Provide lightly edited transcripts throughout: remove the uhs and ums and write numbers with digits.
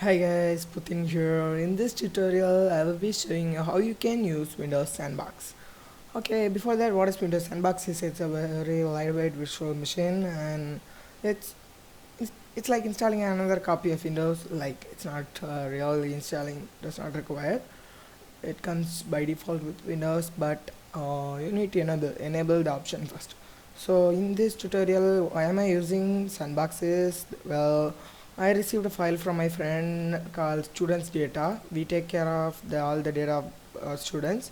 Hi guys, Putin here. In this tutorial, I will be showing you how you can use Windows Sandbox. Okay, before that, what is Windows Sandbox? It's a very lightweight virtual machine, and it's it's like installing another copy of Windows. Like it's not really installing; does not require. It comes by default with Windows, but you need to enable the option first. So in this tutorial, why am I using Sandboxes? Well, I received a file from my friend called students data. We take care of all the data of students.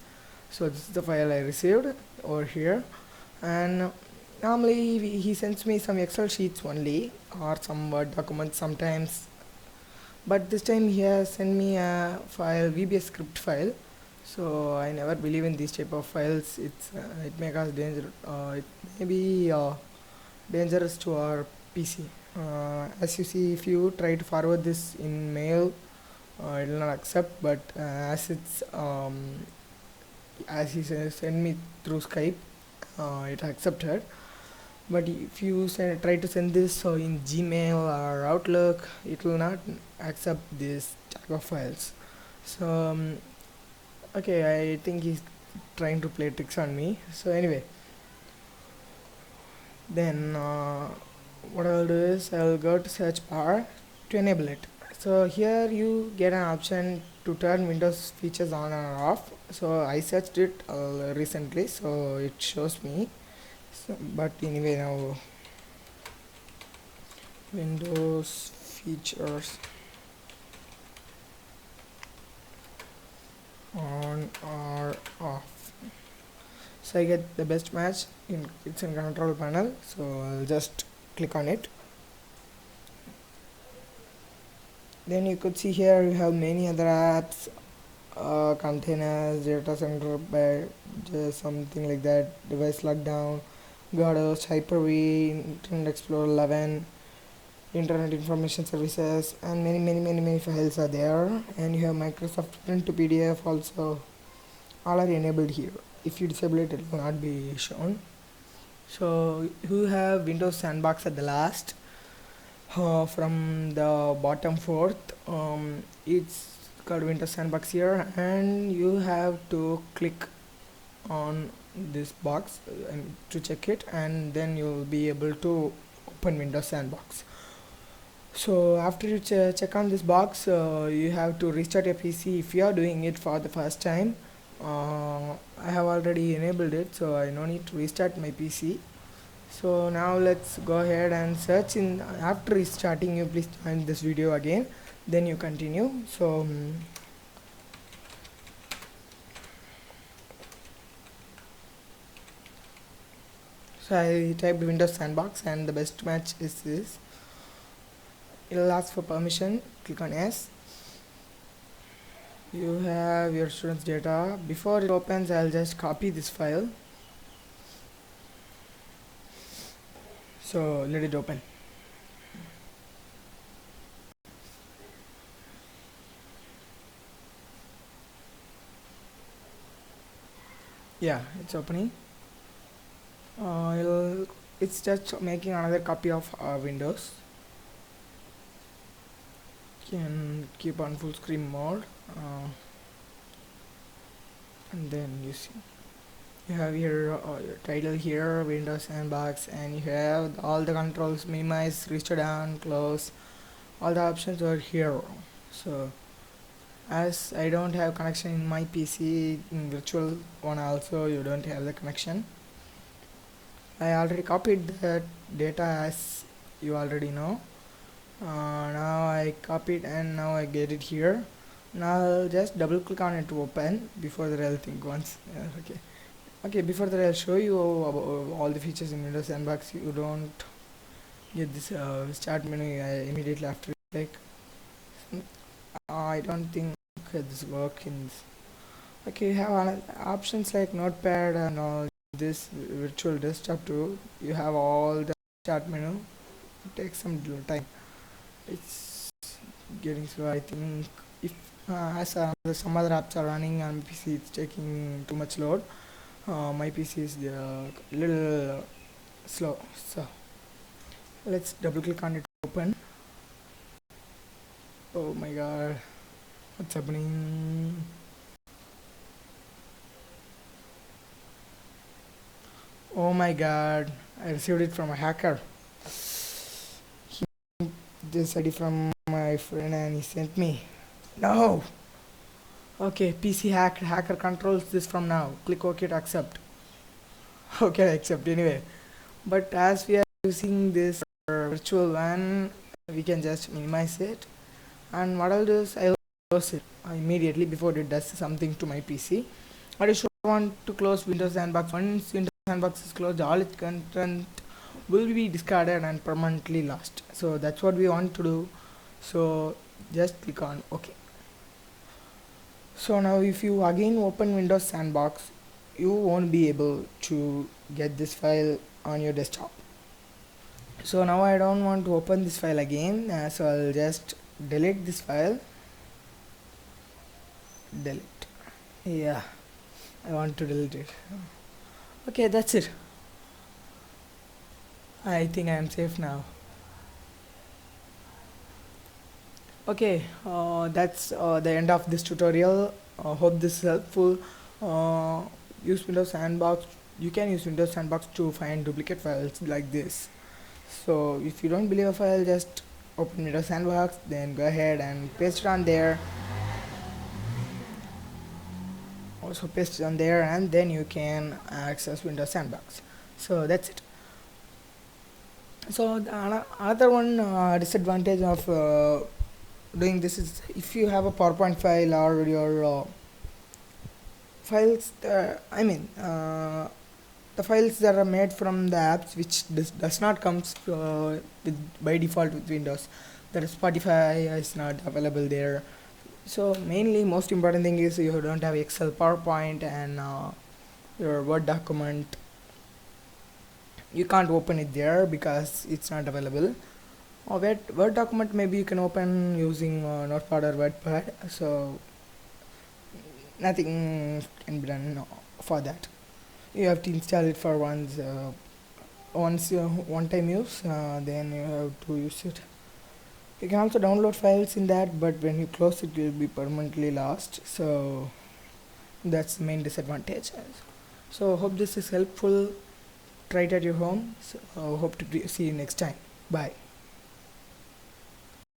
So this is the file I received over here, and normally he sends me some Excel sheets only or some Word documents sometimes, but this time he has sent me a file, VBS script file. So I never believe in these type of files. It may cause danger. It may be dangerous to our PC. As you see, if you try to forward this in mail, it will not accept. But as he says, send me through Skype, it accepted. But if you try to send this in Gmail or Outlook, it will not accept this type of files. So okay, I think he's trying to play tricks on me. So anyway, then what I'll do is I'll go to search bar to enable it. So here you get an option to turn Windows features on or off. So I searched it recently, so it shows me. So, but anyway, now Windows features on or off. So I get the best match it's in control panel, so I'll just click on it. Then you could see here you have many other apps, containers, data center badge, something like that, device lockdown, Godos, Hyper-V, Internet Explorer 11, Internet Information Services, and many files are there. And you have Microsoft Print to PDF also. All are enabled here. If you disable it, it will not be shown. So you have Windows Sandbox at the last. From the bottom fourth, it's called Windows Sandbox here, and you have to click on this box to check it, and then you'll be able to open Windows Sandbox. So after you check on this box, you have to restart your PC if you are doing it for the first time. I have already enabled it, so I no need to restart my PC. So now let's go ahead and search in. After restarting, you please join this video again, then you continue. So I typed Windows Sandbox, and the best match is this. It'll ask for permission, click on yes. You have your students data. Before it opens, I'll just copy this file. So let it open. Yeah, it's opening. It's just making another copy of Windows. Can keep on full screen mode, and then you see you have here your title here, Windows Sandbox, and you have all the controls: minimize, restore down, close. All the options are here. So as I don't have connection in my PC, in virtual one also you don't have the connection. I already copied that data, as you already know. Now I copied and now I get it here. Now I'll just double click on it to open before that I'll think once. Okay, before that I'll show you about all the features in Windows Sandbox. You don't get this start menu immediately after click. I don't think this works in this. Okay, you have options like notepad and all this virtual desktop too. You have all the start menu. It takes some time. It's getting slow. I think if as some other apps are running on PC, it's taking too much load. My PC is little slow. So let's double click on it to open. Oh my god, what's happening? Oh my god, I received it from a hacker. This ID from my friend and he sent me. No! Okay, PC hacked. Hacker controls this from now. Click OK to accept. Okay, accept anyway. But as we are using this virtual one, we can just minimize it. And what I'll do is I'll close it immediately before it does something to my PC. But you should want to close Windows Sandbox. Once Windows Sandbox is closed, all its content will be discarded and permanently lost. So that's what we want to do. So just click on OK. So now if you again open Windows Sandbox, you won't be able to get this file on your desktop. So now I don't want to open this file again, so I'll just delete this file. Delete. Yeah, I want to delete it. Okay, that's it. I think I am safe now. Okay, that's the end of this tutorial. Hope this is helpful. uh, Use Windows Sandbox. You can use Windows Sandbox to find duplicate files like this. So if you don't believe a file, just open Windows Sandbox, then go ahead and paste it on there. Also paste it on there, and then you can access Windows Sandbox. So that's it. So the another one disadvantage of doing this is if you have a PowerPoint file or your files, the files that are made from the apps which does not comes with by default with Windows. That is Spotify is not available there. So mainly most important thing is you don't have Excel, PowerPoint, and your Word document. You can't open it there because it's not available. Or Word document maybe you can open using Notepad or WordPad. So nothing can be done for that. You have to install it for once one time use, then you have to use it. You can also download files in that, but when you close it will be permanently lost. So that's the main disadvantage. So hope this is helpful. Try it at your home. So hope to see you next time. Bye.